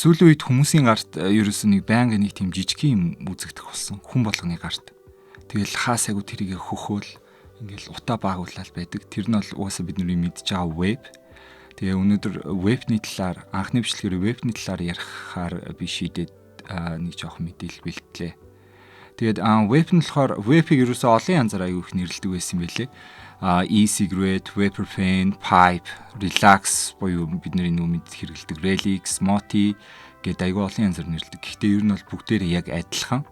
Сүүлийн үед хүмүүсийн гарт ерөөсөө нэг байнга нэг тийм жижигхэн юм үзэгдэх болсон. Хүн болгоны гарт. Тэгэл хаасайгуу тэрийг хөхөөл ингээл утаа баагуулаад байдаг. Тэр нь бол угаасаа бидний мэдж байгаа веб. Тэгээ өнөөдөр вебний талаар анхны бичлэгээр вебний талаар ярихаар би шийдээд нэг жоох мэдээлэл бэлтгэлээ. Тэгээд веб нь болохоор вебийг ерөөсөө олон янзаар аягүй их нэрлэдэг байсан юм байлээ. E-cigarette, Vaporfen, Pipe, Relax буюу бидний нүмэд хэрэглэдэг Relix, Moti гэдэг аягүй олон янзаар нэрлэдэг. Гэхдээ ер нь бол бүгдээрээ яг адилхан.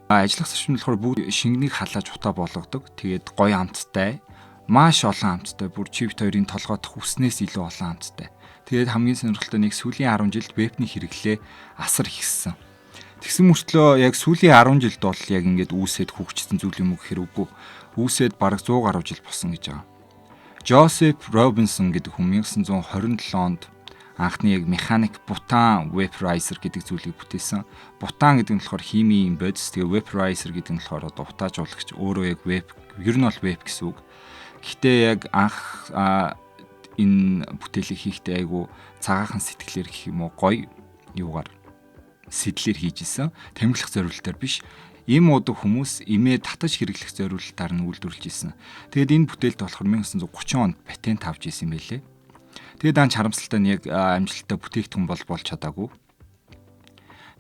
Ажиллах зарчим нь болохоор бүгд шингэнийг халааж утаа болгодог. Тэгээд гоё амттай, маш олон амттай, бүр чипт хоёрын толгойдох үснээс илүү олон амттай. Тэгээд хамгийн сонирхолтой нэг сүүлийн 10 жилд вебний хэрэглээ асар ихссэн. Тэгсэн мөртлөө яг сүүлийн 10 жилд бол яг ингээд үүсээд хөгжсөн зүйл юм уу гэхээр үгүй. Үүсээд бараг 100 гаруй жил болсон гэж байгаа. Joseph Robinson гэдэг хүн 1927 онд анхны яг механик бутан vaporizer гэдэг зүйлийг бүтээсэн. Бутан гэдэг нь болохоор химийн бодис, тэгээ vaporizer гэдэг нь болохоор одоо утаажуулагч, өөрөө яг веб, ер нь бол веб гэсэн үг. Гэхдээ яг анх энэ бүтээлийг хийхдээ айгу цагаахан сэтгэлээр гэх юм уу гоё юугаар сэтлэр хийж исэн. Тэмдэглэх зорилтоор биш. Им удаг хүмүүс имээ татаж хэрэглэх зорилтоор нь үйлдвэрлэж исэн. Тэгээд энэ бүтээлд болохоор 1930 онд патент авч исэн юм байлээ. Тэгээд анч харамсалтай нь яг амжилттай бүтээгдэхүүн болж чадаагүй.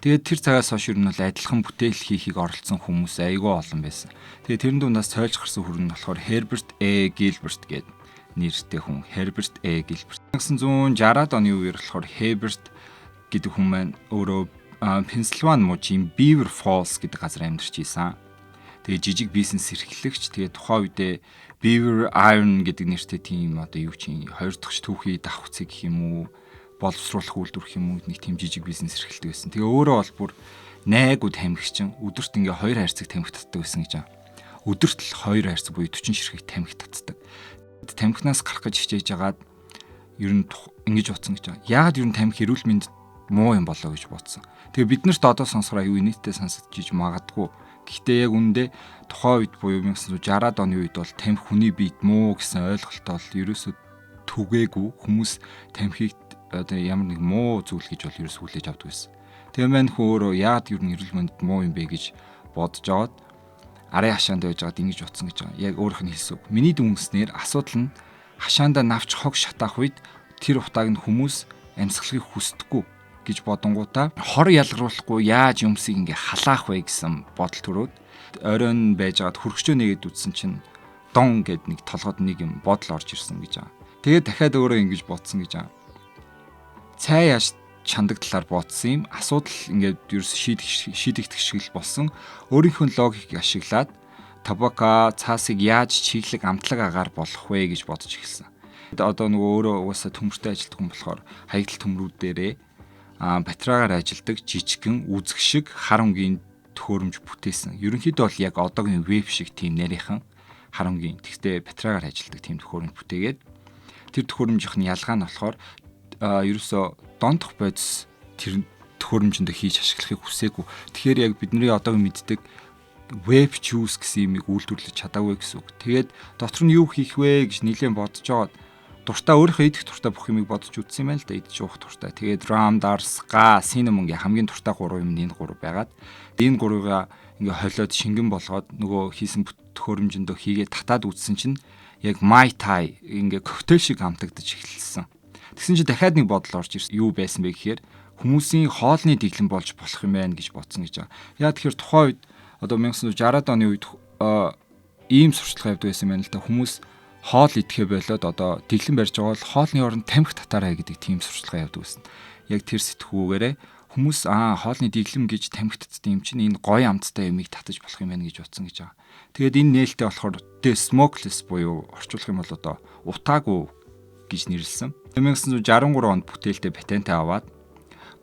Тэгээд тэр цагаас хойш ер нь бол адилхан бүтээл хийхийг оролцсон хүмүүс айгүй олон байсан. Тэгээд тэрэн дундаас цойлж гарсан хүн нь болохоор Herbert A. Gilbert гэдэг нэртэй хүн. Herbert A. Gilbert. 1960-аад оны үеэр болохоор Herbert гэдэг хүн маань өөрөө Пенсильвани мужийн Beaver Falls гэдэг газар амьдарч исэн. Тэгээ жижиг бизнес эрхлэгч. Тэгээ тухайн үедээ Beaver Iron гэдэг нэртэй тийм одоо юу чинь хоёр дахь түүхий давхцыг гэх юм уу, боловсруулах үйлдвэрх юм уу нэг тийм жижиг бизнес эрхэлдэг байсан. Тэгээ өөрөө бол бүр найгууд тамхичин өдөрт ингээ 2 хайрцаг тамхи татдаг байсан гэж байна. Өдөрт л 2 хайрцаг буюу 40 ширхэг тамхи татдаг. Тамхинаас гарах гэж хичээж агаад ер нь ингэж утсан гэж байна. Яагаад ер нь тамхи эрүүл мэнд муу юм болоо гэж бодсон. Тэгээ бид нарт одоо сонсохоор аюу нийтдээ сонсогдож магадгүй. Гэхдээ яг үндэ тухайн үед буюу 1960-аад оны үед бол тамхи хүний биед муу гэсэн ойлголт бол ерөөсөө түгээгүй. Хүмүүс тамхиг одоо ямар нэг муу зүйл гэж бол ерөөсөө хүлээж авдаг байсан. Тэгээ мань хүн өөрөө яагаад ер нь эрүүл мэндэд муу юм бэ гэж бодож аваад арын хашаанд байж байгаад ингэж утсан гэж байгаа. Яг өөрийнх нь хэлсэн үг. Миний дүнснээр асуудал нь хашаанда навч хог шатаах үед тэр утааг нь хүмүүс амьсгалахыг хүсдэггүй гэж бодонгуудаа хор ялгаруулахгүй яаж юмсыг ингээ халаах вэ гэсэн бодол төрөөд оройн байжгаад хөргөчөө нэгэд үтсэн чинь дон гэд нэг толгойд нэг юм бодол орж ирсэн гэж байгаа. Тэгээд дахиад өөрөө ингэж бодсон гэж байгаа. Цай яаж чандаг талаар бодсон юм. Асуудал ингээд ерөөс шийдэгдэх шиг л болсон. Өөрийнхөө логикийг ашиглаад табака цаасыг яаж чиглэг амтлаг агаар болох вэ гэж бодож эхэлсэн. Одоо нөгөө өөрөө угаасаа төмөртэй ажилтдаг хүн болохоор хаягдл төмрүүд дээрээ батарейгаар ажилдаг жижигхэн үзэг шиг харамгийн төхөөрөмж бүтээсэн. Ерөнхийдөө бол яг одоогийн веб шиг тийм нарийнхан харамгийн. Тэгтээ батарейгаар ажилдаг тийм төхөөрөмж бүтээгээд тэр төхөөрөмжийн ялгаа нь болохоор ерөөсөө дондох бодис тэр төхөөрөмжөндөө хийж ашиглахыг хүсээгүй. Тэгэхээр яг бидний одоогийн мэддэг web juice гэсэн юмыг үйлдвэрлэж чадаагүй гэсэн үг. Тэгээд дотор нь юу хийх вэ гэж нэлээд бодож аваад дуртай өөрийнхөө идэх дуртай бүх юмыг бодож үзсэн юм байна л да. Идэж уух дуртай. Тэгээд Ram, Dars, Ga, Cinnamon-гийн хамгийн дуртай 3 юм энэ 3 байгаад энэ 3-ыг ингээ холиод шингэн болгоод нөгөө хийсэн төхөөрөмжөндөө хийгээд татаад үзсэн чинь яг Mai Tai ингээ коктейл шиг хамтагдаж эхэлсэн. Тэгсэн чинь дахиад нэг бодол орж ирсэн. Юу байсан бэ гэхээр хүмүүсийн хоолны дэглэм болж болох юм байна гэж бодсон гэж байгаа. Яа тэгэхээр тухайн үед одоо 1960-аад оны үед ийм сурчлага явдаг байсан юм байна л да. Хүмүүс хоол идэхэ болоод одоо дэглэм барьж байгаа бол хоолны оронд тамхи татаарай гэдэг тийм сурчлага явдаг байсан. Яг тэр сэтгүүгээрээ хүмүүс хоолны дэглэм гэж тамхи татдаг юм чинь энэ гоё амттай юмыг татаж болох юм байна гэж утсан гэж байгаа. Тэгээд энэ нээлттэй болохоор smokeless буюу орчуулах юм бол одоо утаагүй гэж нэрлсэн. 1963 онд бүтээлтэй патент аваад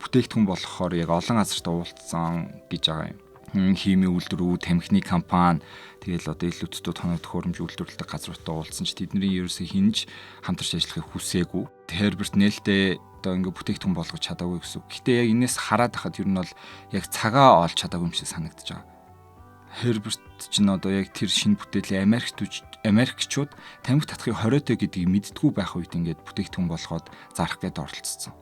бүтээгдэхүүн болохоор яг олон газарт уулзсан гэж байгаа юм. Химийн үйлдвэрүүд, тамхины компани тэгэл одоо илүү төдөө тоног төхөөрөмж үйлдвэрлэдэг газруудтай уулзсан ч тэдний ерөөсөө хинж хамтарч ажиллахыг хүсээгүй. Herbert нээлттэй одоо ингээ бүтээгдэхүүн болгож чадаагүй гэсэн үг. Гэтэ яг энэс хараад хахад ер нь бол яг цагаа олж чадаагүй юм шиг санагдаж байгаа. Herbert ч н одоо яг тэр шинэ бүтээлийн Америкчууд тамхи татахыг хориотой гэдгийг мэддэггүй байх үед ингээд бүтээгдэхүүн болгоод зарах гээд оролцсон.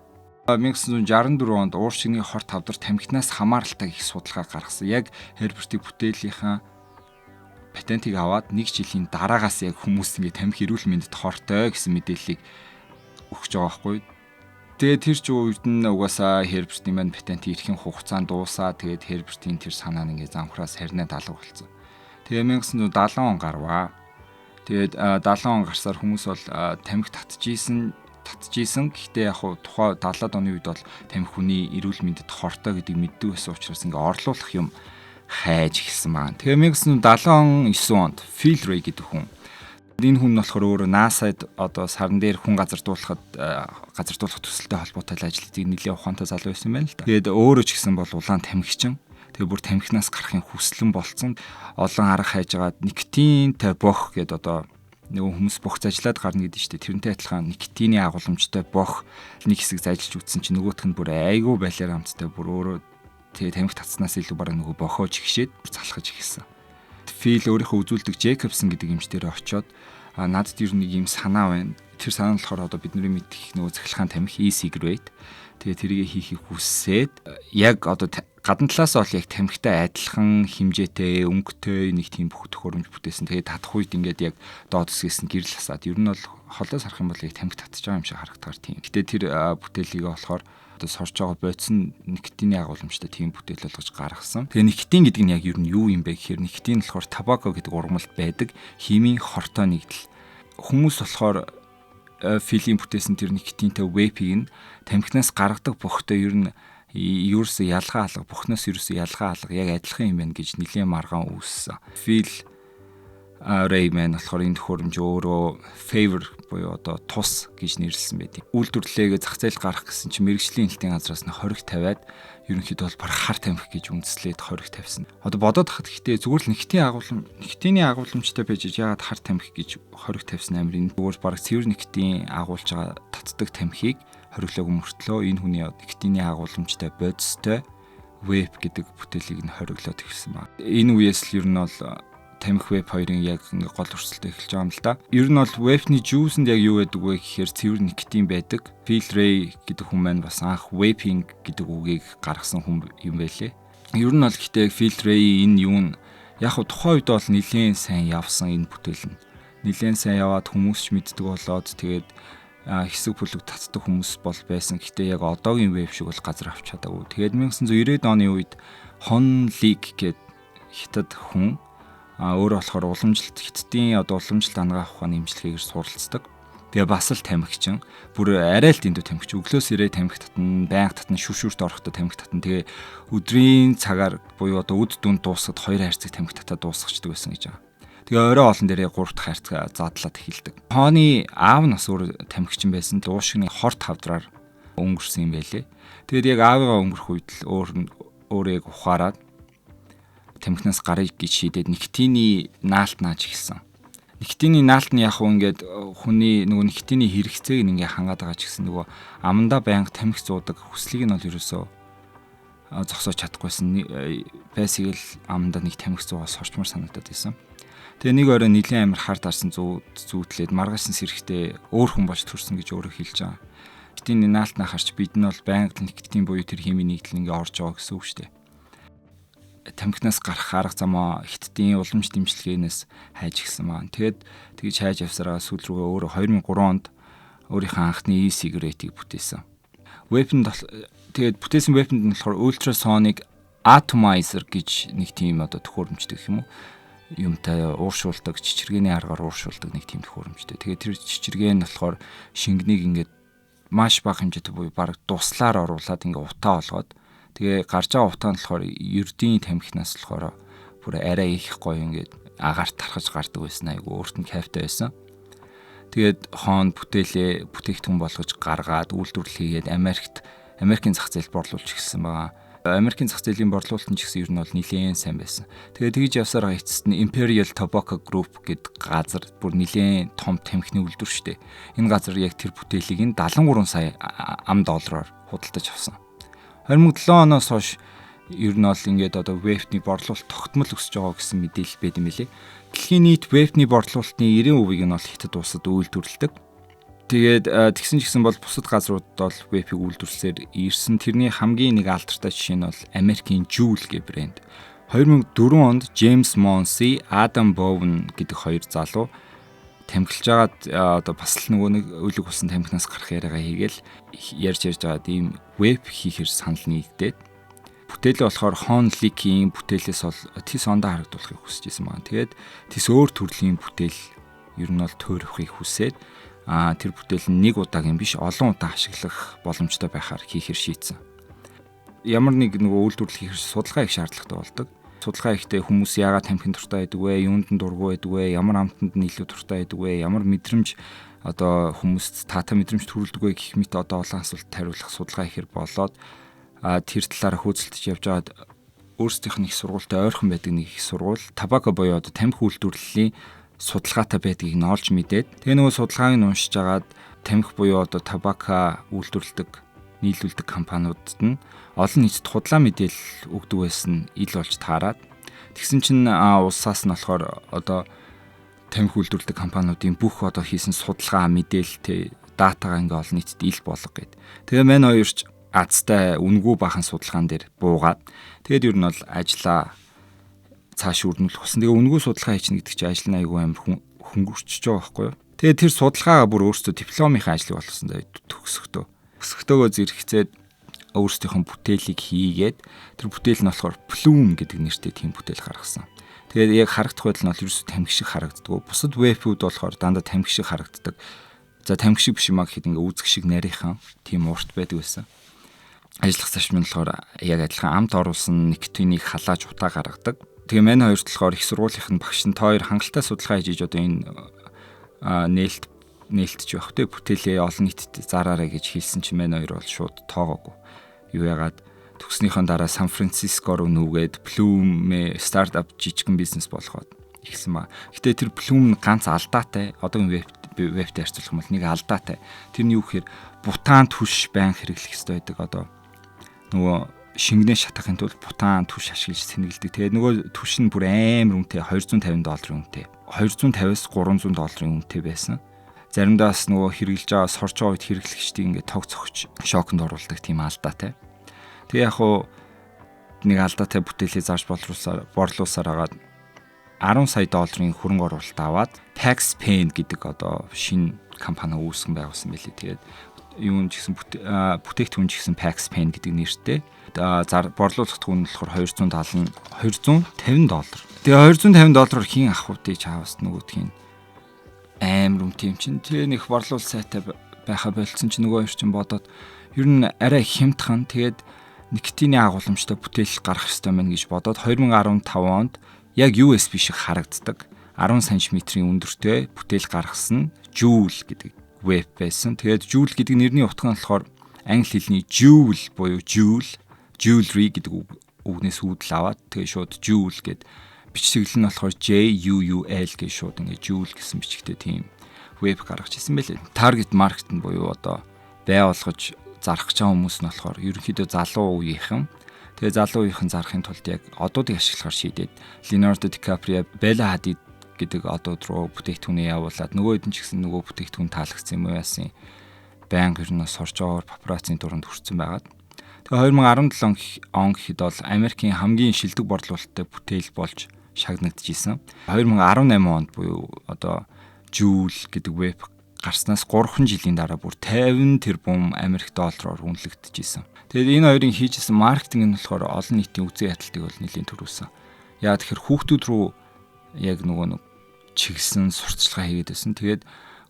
1964 онд уур шигний хор тавдар тамхинаас хамааралтай их судалгаа гаргасан. Яг Herbertийн бүтээлийнхаа патентыг аваад 1 жилийн дараагаас яг хүмүүс ингэ тамхи эрүүл мэндэд хортой гэсэн мэдээллийг өгч байгаа байхгүй. Тэгээд тэр ч үед нь угаасаа Herbertийн маань патентын эрхийн хугацаанд дуусаа. Тэгээд Herbertийн тэр санаа нь ингэ замхраас харьнаа даалга болсон. Тэгээд 1970 он гарваа. Тэгээд 70 он гарсаар хүмүүс бол тамхи татчихжийсэн. Гэхдээ яг тухай 70-аад оны үед бол тамхи хүний эрүүл мэндэд хортой гэдэг мэддэг байсан учраас ингээ орлуулах юм хайж эхэлсэн байна. Тэгээ 1979 онд Phil Ray гэдэг хүн. Энэ хүн нь болохоор өөрөө NASA-д одоо сарн дээр хүн газардуулах төсөлтэй холбоотой ажилладаг нэлээд ухаантай залуу байсан байна л да. Тэгээд өөрөө ч гэсэн бол улаан тамхичин. Тэгээ бүр тамхинаас гарахын хүслэн болцсон олон арга хайж байгаа никотинтай бох гэдэг одоо нөгөө хүмүүс бохц ажиллаад гарна гэдэг чинь тэрнтэй адилхан никотины агуулмжтай бох нэг хэсэг зайлж үтсэн чинь нөгөөх нь бүр айгүй байлаар амттай бүр өөрөө тэгээ тамхи татснаас илүү бараг нөгөө бохоож ихшээд залхаж ихсэн. Phil өөрийнхөө үзүүлдэг Jacobson гэдэг эмчдэрээ очиод надад ер нь нэг юм санаа байна. Тэр санаа нь болохоор одоо бидний мэдих нөгөө цахилгаан тамхи e-cigarette. Тэгээ тэрийг хийхийг хүссээд яг одоо гадна талаас бол яг тамхитай адилхан хэмжээтэй өнгөтэй нэг тийм бүх төхөөрөмж бүтээсэн. Тэгээ татах үед ингээд яг доод хэсгээс нь гэрэл хасаад ер нь бол холоос харах юм бол яг тамхи татчих байгаа юм шиг харагдгаар тийм. Гэтэ тэр бүтээлийг болохоор одоо сорж байгаа бодсон никотины агуулмжтай тийм бүтээл болгож гаргасан. Тэгээ никотин гэдэг нь яг ер нь юу юм бэ гэхээр никотин болохоор табако гэдэг ургамалд байдаг химийн хортой нэгдэл. Хүмүүс болохоор Phil-ийн бүтээсэн тэр никотинтэй vape-ийг нь тамхинаас гаргадаг бохтой ер нь ерөөсөө ялгаа алга бухнаас ерөөсөө ялгаа алга яг адилхан юм байна гэж нэлийн маргаан үүссэн. Phil Ray маань болохоор энэ төхөөрөмж өөрөө favor буюу одоо тус гэж нэрлсэн байдаг. Үйлдвэрлэлээ зах зээл гарах гэсэн чинь мэрэгжлийн хэлтийн газраас нь хориг тавиад ерөнхийдөө бол барах хар тамхи гэж үндэслээд хориг тавьсан. Одоо бодоод хахад гэхдээ зүгээр л никотины агуулмжтай байж яагаад хар тамхи гэж хориг тавьсан амир энэ зүгээр бараг цэвэр никотин агуулж байгаа татдаг тамхиг хориглоог мөртлөө энэ хүний никотины агуулмжтай бодистой vape гэдэг бүтээлийг нь хориглоод ирсэн ба. Энэ үеэс л ер нь бол тамхи vape хоёрын яг ингээ гол өрсөлдөж эхэлж байгаа юм л да. Ер нь бол vape-ний juice-нд яг юу байдаг вэ гэхээр цэвэр никотин байдаг. Phil Ray гэдэг хүн маань бас анх vaping гэдэг үгийг гаргасан хүн юм байлээ. Ер нь бол гэхдээ Phil Ray энэ юу нь яг тухайн үед бол нэлээд сайн явсан энэ бүтээл нь. Нэлээд сайн яваад хүмүүс ч мэддэг болоод тэгээд хэсэг бүлэг татдаг хүмүүс бол байсан. Гэхдээ яг одоогийн vape шиг бол газар авч чадаагүй. Тэгээд 1990-ад оны үед Hon Lee гэдэг хятад хүн өөрөө болохоор хятадын одоо уламжилт ангаах ухааны имчилгээгээр суралцдаг. Тэгээ бас л тамхичин. Бүр арай л дэндүү тамхич. Өглөөс ирээ тамхи татна, байнга татна, шүршүрт орохдоо тамхи татна. Тэгээ өдрийн цагаар буюу одоо үд дүнд дуусахад 2 хайрцаг тамхи татаад дуусгачдаг байсан гэж байгаа. Тэгээ орой олон дээрээ 3 дахь хайрцаг задлаад эхэлдэг. Хооны аав нь бас өөр тамхичин байсан. Уушгины хор тавдраар өнгөрсөн юм байлээ. Тэгээд яг аавыгаа өнгөрөх үед л өөр яг ухаарад тамхинаас гарыг гэж шийдээд никотины наалт нааж эхэлсэн. Никотины наалт нь яг ингээд хүний нөгөө никотины хэрэгцээг ингээ хангаад байгаа ч гэсэн нөгөө амандаа байнга тамхи зуудаг хүслийг нь бол ерөөсөө зогсоож чадахгүйсэн. Байсыг л амандаа нэг тамхи зуугаас орчмор санагдаад байсан. Тэгээ нэг орой нилийн амир хар дарсан зүүтлээд маргаашсан сэрхтээ өөр хүн болж төрсөн гэж өөрөө хэлж байгаа. Никотины наалт нахарч бид нь бол байнга никотин буюу тэр химийн нэгдэл ингээ орж байгаа гэсэн үг шүү дээ. Тамхинаас гарах арга замаа хятадын уламж дэмжлэгээнээс хайж гисэн маань. Тэгж хайж явсараа сүүл рүүгээ өөрөө 2003 онд өөрийнхөө анхны e-cigarette-ийг бүтээсэн. Vape-нд тэгээд бүтээсэн vape-нд нь болохоор ultrasonic atomizer гэж нэг тийм одоо төхөөрөмжтэй гэх юм уу? Юмтай ууршуулдаг, чичиргээний аргаар ууршуулдаг нэг тийм төхөөрөмжтэй. Тэгээд тэр чичиргээ нь болохоор шингэнийг ингээд маш бага хэмжээтэй буюу бараг дуслаар оруулаад ингээд утаа болгоод тэгээ гарч байгаа утаа нь болохоор ердийн тамхинаас болохоор бүр арай их гоё ингээд агаарт тархаж гардаг байсан айгу өөрт нь кайфтай байсан. Тэгээд хоон бүтээгдэхүүн болгож гаргаад үйлдвэрлэл хийгээд Америкийн зах зээлд борлуулж эхэлсэн байгаа. Америкийн зах зээлийн борлуулалт нь ч гэсэн ер нь бол нэлээд сайн байсан. Тэгээд тэгж явсараа эцэст нь Imperial Tobacco Group гэдэг газар бүр нэлээд том тамхины үйлдвэр шүү дээ. Энэ газар яг тэр бүтээлийг нь 73 сая $. Худалдаж авсан. 2007 оноос хойш ер нь бол ингээд одоо vape-ний борлуулалт тогтмол өсөж байгаа гэсэн мэдээлэл байд юм билээ. Дэлхийн нийт vape-ний борлуулалтын 90% нь бол хятад улсад үйлдвэрлэдэг. Тэгээд тэгсэн ч гэсэн бол бусад газруудад бол вебийг үйлдвэрлэсээр ирсэн. Тэрний хамгийн нэг алдартай жишээ нь бол Америкийн Joule гэх брэнд. 2004 онд Джеймс Монси, Адам Боун гэдэг хоёр залуу тамхилж агаад одоо бас л нөгөө нэг өлөг усан тамхинаас гарах яриагаа хийгээл ярьж байгаа ийм веб хийхэр санал нийгдээд бүтээлээ болохоор Хон Ликийн бүтээлээс бол тис ондоо харагдуулахыг хүсэж исэн байна. Тэгээд тис өөр төрлийн бүтээл ер нь бол төөрөхийг хүсээд тэр бүтээл нь нэг удаагийн биш олон удаа ашиглах боломжтой байхаар хийхэр шийдсэн. Ямар нэг нөгөө үйлдвэрлэл хийхэр судалгаа их шаардлагатай болдог. Судалгаа ихтэй хүмүүс яагаад тамхин дуртай байдаг вэ? Юунд нь дургүй байдаг вэ? Ямар амтанд нь илүү дуртай байдаг вэ? Ямар мэдрэмж одоо хүмүүст таатай мэдрэмж төрүүлдэг вэ гэх мэт одоо олон асуулт хариулах судалгаа ихэр болоод тэр талаараа хөөцөлдөж явж байгаад өөрсдийнх нь их сургуультай ойрхон байдаг нэг их сургууль табако буюу одоо тамхи үйлдвэрлэлийн судалгаатай байдгийг нь олж мэдээд тэгээ нөгөө судалгааг нь уншиж агаад тамхи буюу одоо табако үйлдвэрлэдэг нийлүүлдэг компаниудад нь олон нийтэд худлаа мэдээлэл өгдөг байсан ил болж таарад тэгсэн чинь улсаас нь болохоор одоо тамхи үйлдвэрлэдэг компаниудын бүх одоо хийсэн судалгаа мэдээлэлтэй датагаа ингээ олон нийтэд ил болго гэд. Тэгээ мань хоёрч азтай үнгүй бахан судалгаан дээр буугаад тэгээд ер нь бол ажиллаа цааш өрнүүлэх болсон. Тэгээ үнгүй судалгаа хийчихнэ гэдэг чинь ажил нь айгүй амар хөнгөрчөж байгаа байхгүй юу. Тэгээд тэр судалгаагаа бүр өөрсдөө дипломынхаа ажлыг болгосон даа төгсөхдөө. Өсгөхтөөгөө зэрэгцээд өөрсдийнх нь бүтээлийг хийгээд тэр бүтээл нь болохоор Plume гэдэг нэртэй тийм бүтээл гаргасан. Тэгээд яг харагдах байдал нь бол ерөөсөө тамхи шиг харагддаг. Бусад вебүүд болохоор дандаа тамхи шиг харагддаг. За тамхи шиг биш юм аа гэхэд ингээ үзэх шиг нарийнхан тийм урт байдаг байсан. Ажиллах зарчим нь болохоор яг адилхан амт оруулсан никотинийг халааж утаа гаргадаг. Тэгээ мань хоёрт болохоор их сургуулийнх нь багш нь хоёр хангалттай судалгаа хийж одоо энэ нээлтж байх тэ бүтээлээ олон нийтэд зараарай гэж хэлсэн чинь мань хоёр бол шууд тоогоогүй. Юу яагаад төгснөхийн дараа Сан Франциско руу нүгээд Plume стартап жижигхэн бизнес болгоод ихсэн ба. Гэтэ тэр Plume ганц алдаатай одоогийн вебтэй харьцуулах юм бол нэг алдаатай. Тэр нь юу гэхээр бутаан түш байн хэрэглэх хэрэгтэй байдаг одоо нөгөө шингэнэ шатахын тулд бутаан түш ашиглаж сэнгэлдэг. Тэгээд нөгөө түш нь бүр амар үнэтэй $250 үнэтэй. $250-аас $300 үнэтэй байсан. Заримдаас нөгөө хэрэглэж байгаа сорж байгаа үед хэрэглэгчдийг ингээд тог цогч шоконд оруулдаг тийм алдаатай. Тэгээ яг хуу нэг алдаатай бүтээлээ зарж борлуулсаар агаад $10 сая хөрөнгө оруулалт аваад Paxpen гэдэг одоо шинэ компани үүсгэн байгуулсан байлээ. Тэгээд юун ч гэсэн бүтээгдэхүүн ч гэсэн Paxpen гэдэг нэртэй. Борлуулах түн нь болохоор $250. Тэгээ $250 хийн авах үтэй чаавс нөгөөдхийн амар үнэтэй юм чинь. Тэгээ нэг борлуул сайтай байха болцсон чинь нөгөө хоёр чинь бодоод ер нь арай хямдхан тэгээд никотины агуулмжтай бүтээл гарах хэрэгтэй мэн гэж бодоод 2015 онд яг USB шиг харагддаг 10 см-ийн өндөртэй бүтээл гаргасан Joule гэдэг веб байсан. Тэгээд Joule гэдэг нэрний утга нь болохоор англи хэлний Joule буюу Jewelry гэдэг үгнээс үүдэл аваад тэгээд шууд Joule гэд бичсэглэл нь болохоор JUUL гэж шууд ингээ Joule гэсэн бичгтэй тийм веб гаргаж ирсэн байлээ. Target market нь буюу одоо байгуулгаж зарах гэж байгаа хүмүүс нь болохоор ерөнхийдөө залуу үеийнхэн. Тэгээ залуу үеийнхэн зарахын тулд яг одуудыг ашиглахаар шийдээд Leonardo DiCaprio, Bella Hadid гэдэг одууд руу бүтээгдэхүүнээ явуулаад нөгөө хэдэн ч гэсэн нөгөө бүтээгдэхүүн таалагдсан юм уу яасан байнга ер нь сорж байгаагаар папарацци дуурайнд хүрсэн байгаад. Тэгээ 2017 он гэхэд бол Америкийн хамгийн шилдэг борлуулалттай бүтээл болж шагнагдчихсэн. 2018 онд буюу одоо Joule гэдэг веб гарснаас 3 жилийн дараа бүр 50 тэрбум Америк доллараар үнэлэгдэжсэн. Тэгээд энэ хоёрын хийжсэн маркетинг нь болохоор олон нийтийн үзэн ядалтыг бол нэлийн төрүүлсэн. Яа тэгэхээр хүүхдүүд рүү яг нөгөө чиглэсэн сурталчилгаа хийгээд байсан. Тэгээд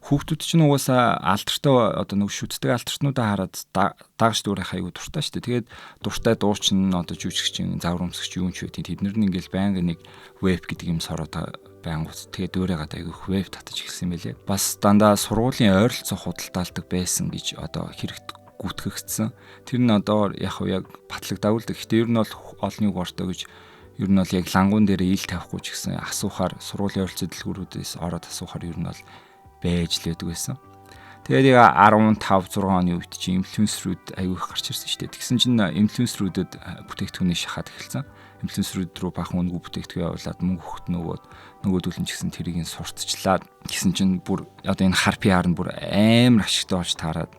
хүүхдүүд чинь угаасаа алдартай одоо нэг шүтдэг алдартнуудаа хараад дагаж дүүрэх аягүй дуртай шүү дээ. Тэгээд дуртай дуучин одоо жүжигчин, заврамсагч юу ч үгүй. Тэднэр нь ингээл байнга нэг веб гэдэг юм сороод байнгут тэгээд дөөрэ гадаг аягүй веб татаж эхэлсэн байлээ. Бас дандаа сургуулийн ойролцоо худалдаалдаг байсан гэж одоо хэрэгт гүтгэгдсэн. Тэр нь одоо яг батлагдавал гэхдээ ер нь бол олонний ууртай гэж ер нь бол яг лангуун дээр ил тавихгүй ч гэсэн асуухаар сургуулийн ойролцоо дэлгүүрүүдээс ороод асуухаар ер нь бол байж л байдаг байсан. Тэгээд яг 15-6 оны үед чи инфлюенсерүүд аягүй их гарч ирсэн шүү дээ. Тэгсэн чинь инфлюенсерүүдэд бүтээгдэхүүний шахаад эхэлсэн. инфлюенсерүүд рүү бахан үнэгүй бүтээгдэхүүн явуулаад мөнгө өгөхт нөгөөдөл нь ч гэсэн тэрийг нь сурталчлаад гэсэн чинь бүр одоо энэ хар PR нь бүр амар ашигтай болж таарад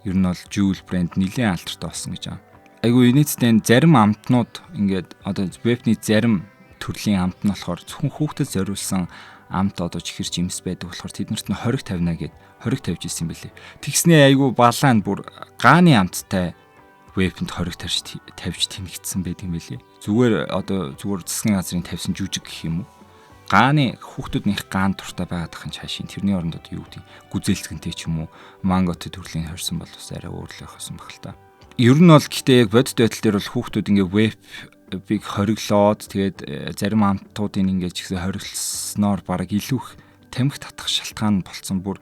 ер нь бол Juul брэнд нэлээд алдартай болсон гэж байна. Айгу нийцтэй зарим амтнууд ингээд одоо вебний зарим төрлийн амт нь болохоор зөвхөн хүүхдэд зориулсан амт одоо чихэр жимс байдаг болохоор тэднэрт нь хориг тавина гэд хориг тавьж ирсэн юм билээ. Тэгснээ айгу балаанд бүр гааны амттай вебэнд хориг тавьж тэнэгдсэн байдаг юм билээ. Зүгээр засгийн газрын тавьсан жүжиг гэх юм уу. Гааны хүүхдүүднийх гаан туртай байгаад ахын чаашийн тэрний оронд одоо юу гэдэг гүзээлцгэнтэй ч юм уу манготой төрлийн хорьсон бол бас арай өөрлөх байсан баг л та. Ер нь бол гэхдээ яг бодит байдал дээр бол хүүхдүүд ингээ веб хориглоод тэгээд зарим амтуудын ингээ ч гэсэн хориглосноор бараг илүү их тамхи татах шалтгаан болцсон бүр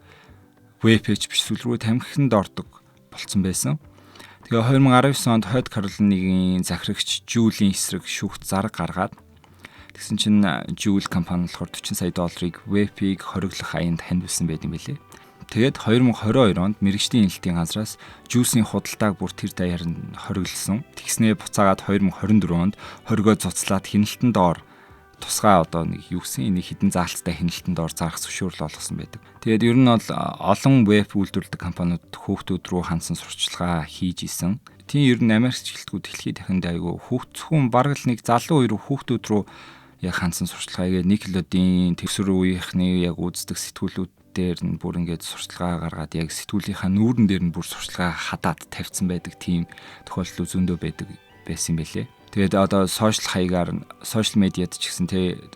веб-эж биш сүл рүү тамхинд ордог болцсон байсан. Тэгээ 2019 онд Хойд Каролинагийн захирагч Juul-ийн эсрэг шүүхт зарга гаргаад тэгсэн чинь Juul компани болохоор $40 сая веб-ийг хориглох аянд хандвсан байт юм билээ. Тэгээд 2022 онд мэргэжлийн элтийн газраас Juul-ийн худалдааг бүр тэр даяар нь хориглосон. Тэгснээ буцаагаад 2024 онд хоригоо цуцлаад хяналтанд ор тусгай одоо нэг хідэн заалттай хяналтанд ор зарах зөвшөөрөл олгосон байдаг. Тэгээд ер нь бол олон веб үйлдвэрлэдэг компаниуд хүүхдүүд рүү хандсан сурталчилгаа хийж исэн. Тийм ер нь Америкч гэлтгүү дэлхийд дахинд айгүй хүүхдцхэн бараг л нэг залуу хоёр хүүхдүүд рүү яг хандсан сурталчилгаагээ Nickelodeon төгсөр үеийнхний яг үздэг сэтгүүлүүд дээр нь бүр ингээд сурталчилгаа гаргаад яг сэтгүүлийнхаа нүүрэн дээр нь бүр сурталчилгаа хадаад тавьсан байдаг тийм тохиолдол зөндөө байсан юм байлээ. Тэгээд одоо сошиал медиад ч гэсэн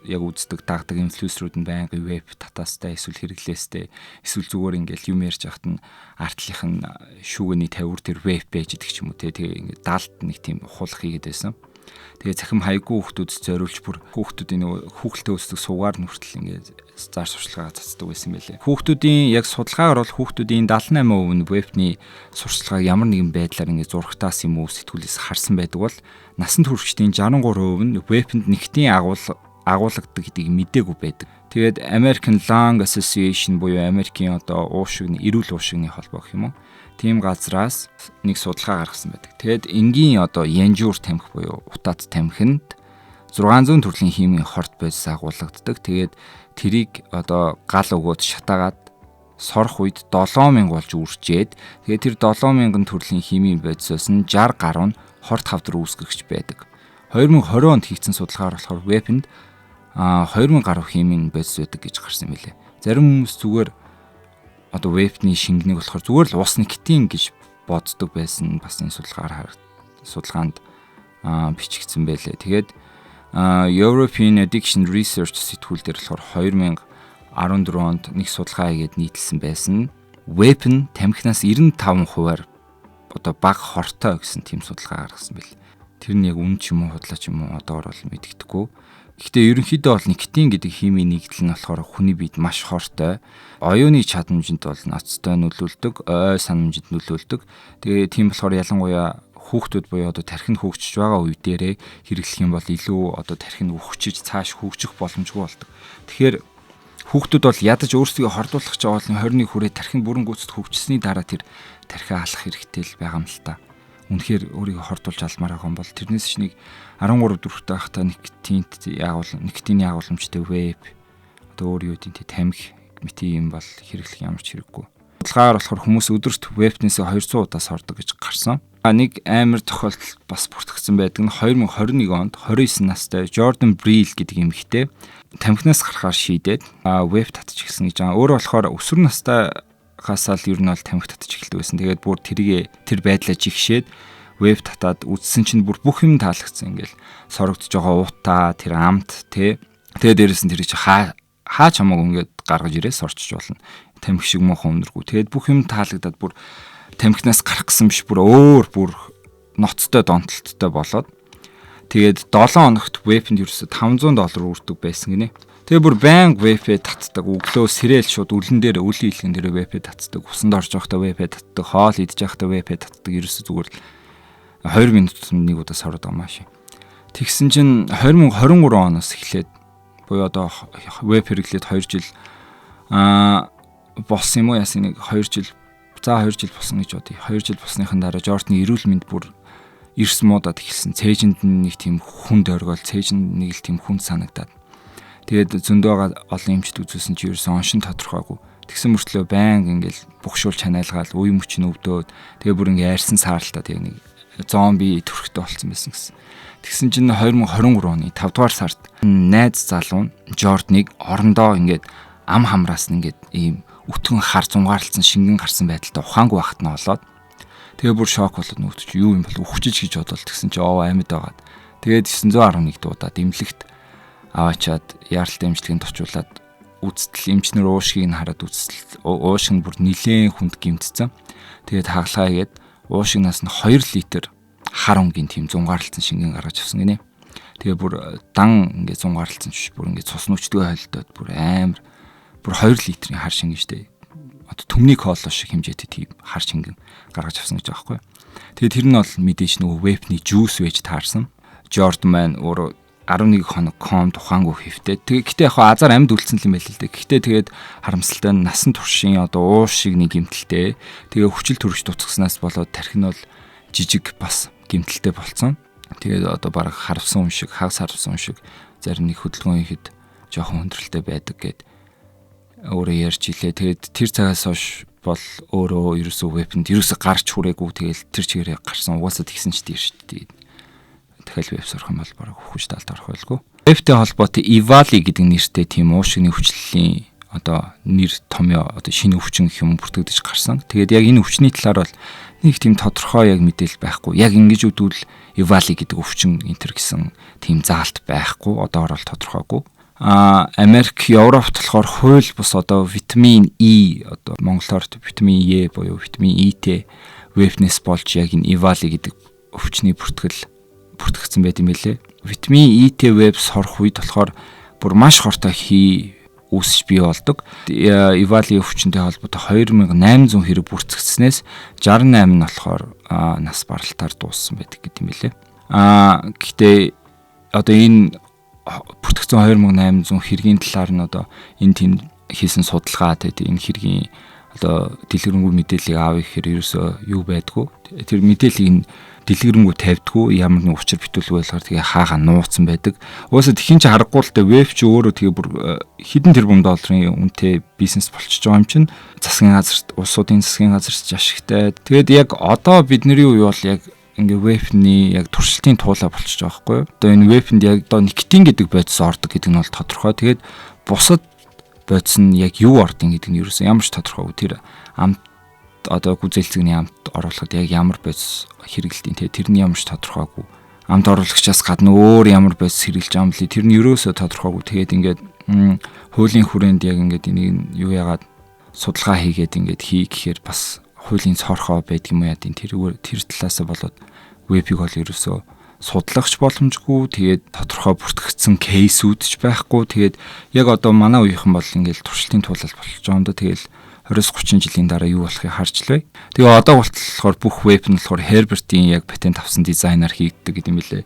яг үздэг дагдаг инфлюенсерүүд нь байнгын веб татаастай эсвэл хэрэглээстэй эсвэл зүгээр ингээд юм ярьж байхад нь артлынх нь шүүгэний тавиур тэр веб байж идэх ч юм уу тэгээ ингээд даалт нэг тийм ухуулах хийгээд байсан. Тэгээ цахим хайгуу хүүхдүүд зориулж бүр хүүхдүүдийн хүүхэлтэй өсдөг суугаар нүртэл ингээд зар сурчлагаа цацдаг байсан байлээ. Хүүхдүүдийн яг судалгаагаар бол хүүхдүүдийн 78% нь вебний сурчлагааг ямар нэгэн байдлаар ингээд зурагтаас юм уу сэтгүүлээс харсан байдаг бол насанд хүрэгчдийн 63% нь вебэнд нэгтийн агуулгадаг гэдгийг мэдээгүй байдаг. Тэгээд American Lung Association буюу Америкийн одоо эрүүл уушигны холбоо гэх юм уу? Тийм газраас нэг судалгаа гаргасан байдаг. Тэгээд энгийн одоо янжуур тамхи буюу утаат тамхинд 600 төрлийн химийн хорт бодис агуулгаддаг. Тэгээд тэрийг одоо гал өгөөд шатаагаад сорох үед 7000 болж үржээд тэгээд тэр 7000 төрлийн химийн бодисоос нь 60 гаруй нь хорт хавдар үүсгэгч байдаг. 2020 онд хийгдсэн судалгаагаар болохоор вебэнд 2000 гаруй химийн бодис байдаг гэж гарсан юм билээ. Зарим хүмүүс зүгээр одоо вебний шингэнийг болохоор зүгээр л ус никотин гэж боддог байсан бас энэ судалгаанд бичигдсэн байлээ. Тэгээд European Addiction Research сэтгүүл дээр болохоор 2014 онд нэг судалгаа хийгээд нийтэлсэн байсан. Веб нь тамхинаас 95%-аар одоо бага хортой гэсэн тийм судалгаа гаргасан байл. Тэр нь яг үн ч юм уу худлаа ч юм уу одоогор бол мэддэхгүй. Гэхдээ ерөнхийдөө бол никотин гэдэг химийн нэгдэл нь болохоор хүний биед маш хортой. Оюуны чадамжинд бол ноцтой нөлөөлдөг, ой санамжинд нөлөөлдөг. Тэгээ тийм болохоор ялангуяа хүүхдүүд буюу одоо тархинд хөгжиж байгаа үе дээрээ хэрэглэх юм бол илүү одоо тархинд өвчиж цааш хөгжих боломжгүй болдог. Тэгэхээр хүүхдүүд бол ядаж өөрсдөө хордуулах жаолны 21 хүрээ тархинд бүрэн гүйцэд хөгжсөний дараа тэр тархиа алах хэрэгтэй л байгаа юм л та. Үнэхээр өөрийгөө хордуулж алмаар байгаа юм бол тэрнээс ч нэг 13 дөрөвтэй байхдаа никотины агуулмжтай веб одоо өөр юу гэдэг тамхи мети юм бол хэрэглэх ямар ч хэрэггүй. Судалгаагаар болохоор хүмүүс өдөрт вебнээс 200 удаа сордог гэж гарсан. Нэг амар тохиолдол бас бүртгэгдсэн байдаг нь 2021 онд 29 настай Jordan Brill гэдэг эмэгтэй тамхинаас гарахаар шийдээд веб татчих гэсэн гэж байгаа. Өөрөө болохоор өсвөр настайгаас л ер нь бол тамхи татчих эхэлдэг байсан. Тэгээд бүр тэр байдлаа жигшээд веб татаад үзсэн чинь бүр бүх юм таалагдсан. Ингээл сорогдож байгаа утаа, тэр амт тэгээ дээрээс нь тэр чи хаач хамаагүй ингээд гаргаж ирээ сорчиж болно. Тамхи шиг муухан өнөргүй. Тэгээд бүх юм таалагдаад бүр тамхинаас гарах гэсэн биш бүр ноцтой донтолттой болоод тэгээд 7 хоногт вебэнд ерөөсө $500 үрдэг байсан гинэ. Тэгээ бүр банк веб татдаг, өглөө сэрэл шууд үлэн дээр өлийн илгэн дээр веб татдаг, усанд орж байхдаа веб татдаг, хоол идэж байхдаа веб татдаг. Ерөөсө зүгээр 20 минутанд нэг удаа сороод байгаа маш. Тэгсэн чинь 2023 оноос эхлээд буюу одоо веб хэрэглээд 2 жил болсон юм уу яасан нэг 2 жил болсон гэж бодъё. 2 жил болсныхан дараа Жордны эрүүл мэнд бүр эрс муудаад эхэлсэн. Цээжинд нэг тийм хүнд оргиол, цээжинд нэг л тийм хүнд санагдаад. Тэгээд зөндөөга олон эмчд үзүүлсэн чи ерөөсөн оншин тодорхойгүй. Тэгсэн мөртлөө байнга ингээл бухшуулж ханаалгаад үе мөчн өвдөөд тэгээ бүр ингээ айрсан сааралтаад яг нэг зомби төрхтэй болсон байсан гэсэн. Тэгсэн чинь 2023 оны 5 дугаар сард найз залуу нь Жордныг орондоо ингээд ам хамраас нь ингээд ийм өтгөн хар зунгаарлцсан шингэн гарсан байдалтай ухаангүй байхад нь олоод тэгээ бүр шок болоод нүүт чи юу юм бол үхчихэж гэж бодвол тэгсэн чи амьд байгаад тэгээд 911 дуудаад эмнэлэгт аваачаад яаралтай эмчилгээнд очиулаад үцтэл эмчнэр уушгийг нь хараад үцтэл уушиг нь бүр нилээн хүнд гимтсэн. Тэгээд хагалгаа хийгээд уушигнаас нь 2 литр хар өнгийн тийм зунгаарлцсан шингэн гаргаж авсан гинэ. Тэгээ бүр дан ингээд зунгаарлцсан ч бүр ингээд цус нүчдгөө хойлдоод бүр амар бүр 2 литрийн хар шингэн штэ. Одоо төмний коло шиг хэмжээтэй тийм хар шингэн гаргаж авсан гэж байгаа байхгүй. Тэгээ тэр нь бол мэдээж нөгөө вейпний жуус байж таарсан. Jordan маань өөрөө 11 хоног ком тухаангүй хэвтэй. Гэхдээ яг азар амьд үлдсэн юм байл л дээ. Гэхдээ тэгээд харамсалтай нь насан туршийн одоо уус шиг нэг гимтэлтэй. Тэгээ хүчил төрөгч дуцгаснаас болоод тархин бол жижиг бас гимтэлтэй болцсон. Тэгээд одоо баг харвсан юм шиг, хагас харвсан юм шиг зарим нэг хөдөлгөөн ихэд жоохон хүндрэлтэй байдаг гэд өөрөө ярьж илээ. Тэгээд тэр цагаас хойш бол өөрөө ерөөсөө вебэнд ерөөсөө гарч хүрээгүй. Тэгээд тэр чигээрээ гарсан угаасаа тэгсэн ч тийм шүү дээ. Дахиад веб сурах юм бол бараг хөвч талд орох байлгүй. Вебтэй холбоотой Ivali гэдэг нэртэй тийм уушигны хүчлэлийн одоо нэр томьёо одоо шинэ өвчин гэх юм бүртгэгдэж гарсан. Тэгээд яг энэ өвчний талаар бол нэг тийм тодорхой яг мэдээлэл байхгүй. Яг ингэж үдвэл Ivali гэдэг өвчин энтер гэсэн тийм заалт байхгүй. Одоогор бол тодорхойгүй. Америк, Европт болохоор хууль бус одоо витамин E одоо монголоор витамин E буюу витамин E-тэй вебнес болж яг энэ Ivali гэдэг өвчний бүртгэгдсэн байт юм билээ. Витамин E-тэй веб сорох үед болохоор бүр маш хортой үүсч бий болдог. Ivali өвчнөд холбоотой 2800 хэрэг бүртгэгдснээс 68 нь болохоор нас баралтаар дууссан байдаг гэдэг юм билээ. Гэхдээ одоо энэ бүртгэгдсэн 2800 хэргийн талаар нь одоо энэ тийм хийсэн судалгаа тэгээд энэ хэргийн одоо дэлгэрэнгүй мэдээллийг аавь гэхээр ерөөсөө юу байдгүй. Тэр мэдээллийг дэлгэрэнгүй тавьдгүй ямар нэг учир битүүл байлгаар тэгээ хаагаа нууцсан байдаг. Угаасаа тхийн чи харахгүй л дээ веб чи өөрөө тэгээ бүр хэдэн тэрбум долларын үнэтэй бизнес болчихж байгаа юм чинь засгийн газарт улсуудын засгийн газарт ашигтай. Тэгээд яг одоо бидний үе бол яг ингээ вебний яг туршилтын туулаа болчихж байгаа байхгүй юу? Одоо энэ вебэнд яг одоо никотин гэдэг бодис ордог гэдэг нь бол тодорхой. Тэгээд бусад бодис нь яг юу ордын гэдэг нь ерөөсөн ямар ч тодорхойгүй. Тэр амт одоо гүзэлцэгний амт оруулахад яг ямар бодис хэрэглэдэг те тэр нь ямар ч тодорхойгүй. Амт оруулагчаас гадна өөр ямар бодис хэрэглэж байгаа юм бли тэр нь ерөөсөө тодорхойгүй. Тэгээд ингээд хуулийн хүрээнд яг ингээд энийг юу яагаад судалгаа хийгээд ингээд хий гэхээр бас хуулийн цорхоо байдаг юм яа тэр талаасаа болоод вебийг бол ерөөсөө судалгахч боломжгүй. Тэгээд тодорхой бүртгэгдсэн кейсүүд ч байхгүй. Тэгээд яг одоо манай үеийнхэн бол ингээд туршилтын туулал болж байгаа юм да. Тэгэл 20-30 жилийн дараа юу болохыг харж лээ. Тэгээ одоо болохоор бүх веб нь болохоор Herbert-ийн яг патент авсан дизайнер хийгддэг гэдэг юм билээ.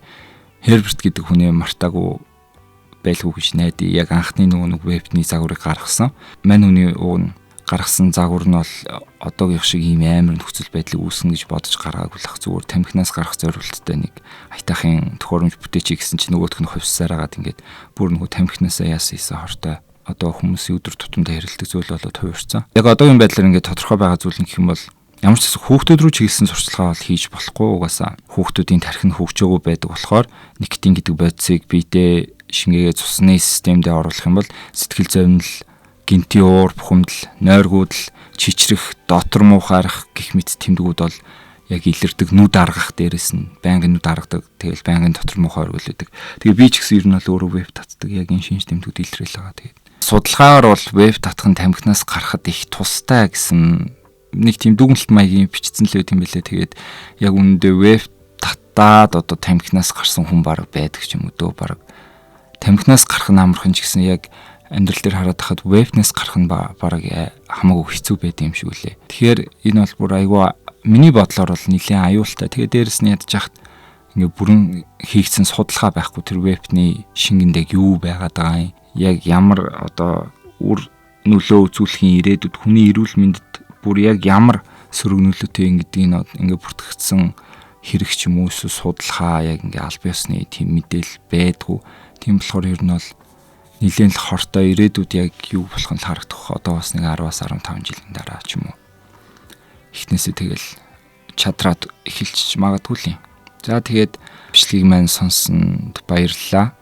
Herbert гэдэг хүнээ мартаагүй байлгүй гэж найдаа. Яг анхны нэг вебний загварыг гаргасан. Мань хүний уг гаргасан загвар нь бол одоогийн шиг ийм амар нөхцөл байдлыг үүснэ гэж бодож гаргаагүй л ах зүгээр тамхинаас гарах зорилттой нэг аятахын төхөөрөмж бүтээчээ гэсэн чинь нөгөөх нь хувьсаар агаад ингээд бүр нөгөө тамхинаасаа яасан хортой одоо хүмүүсийн өдөр тутамдаа хэрэлдэг зүйл болоод хувирсан. Яг одоогийн байдлаар ингээд тодорхой байгаа зүйл нь гэх юм бол ямар ч гэсэн хүүхдүүд рүү чиглэсэн сурталчилгаа бол хийж болохгүй. Угаасаа хүүхдүүдийн тархин хөгжөөгөө байдаг болохоор никотин гэдэг бодисыг биедээ шингээгээ цусны системдээ оруулах юм бол сэтгэл зовнил, гинти уур, бухимдал, нойргуудл, чичрэх, дотор муухаарах гэх мэт тэмдгүүд бол яг илэрдэг, нүд аргах дээрээс нь байнгын нүд аргадаг. Тэгэл байнгын дотор муухай өргөлөдөг. Тэгээ би ч гэсэн ер нь бол өөрөө веб татдаг. Яг энэ шинж тэмдгүүд илэрэл байгаа. Тэгээд судалгаагаар бол веб татхан тамхинаас гарахад их тустай гэсэн нэг тийм дүгнэлт маягийн бичсэн л байт юм билээ. Тэгээд яг үүндээ веб татаад одоо тамхинаас гарсан хүн баг байдаг ч юм уу дөө баг. Тамхинаас гарах нь амархан ч гэсэн яг амьдрал дээр хараад хахад вебнээс гарах нь баг хамаагүй хэцүү байдаг юм шиг үлээ. Тэгэхээр энэ бол бүр айгүй миний бодлоор бол нэлээд аюултай. Тэгээд дээрэс нь ядж хахад ингээ бүрэн хийгдсэн судалгаа байхгүй тэр вебний шингэндээ юу байгаад байгаа юм. Яг ямар одоо үр нөлөө үзүүлэхийн ирээдүйд хүний эрүүл мэндэд бүр яг ямар сөрөг нөлөөтэй ингэдгийг ингээ бүртгэгдсэн хэрэг ч юм уу эсвэл судалгаа яг ингээ аль биесны тийм мэдээлэл байдгүй. Тийм болохоор ер нь бол нэлээд л хортой ирээдүйд яг юу болох нь харагдах. Одоо бас нэг 10-аас 15 жилийн дараа ч юм уу. Эхнээсээ тэгэл чадраад эхэлчих магадгүй л юм. За тэгээд бичлэгийг маань сонссонд баярлалаа.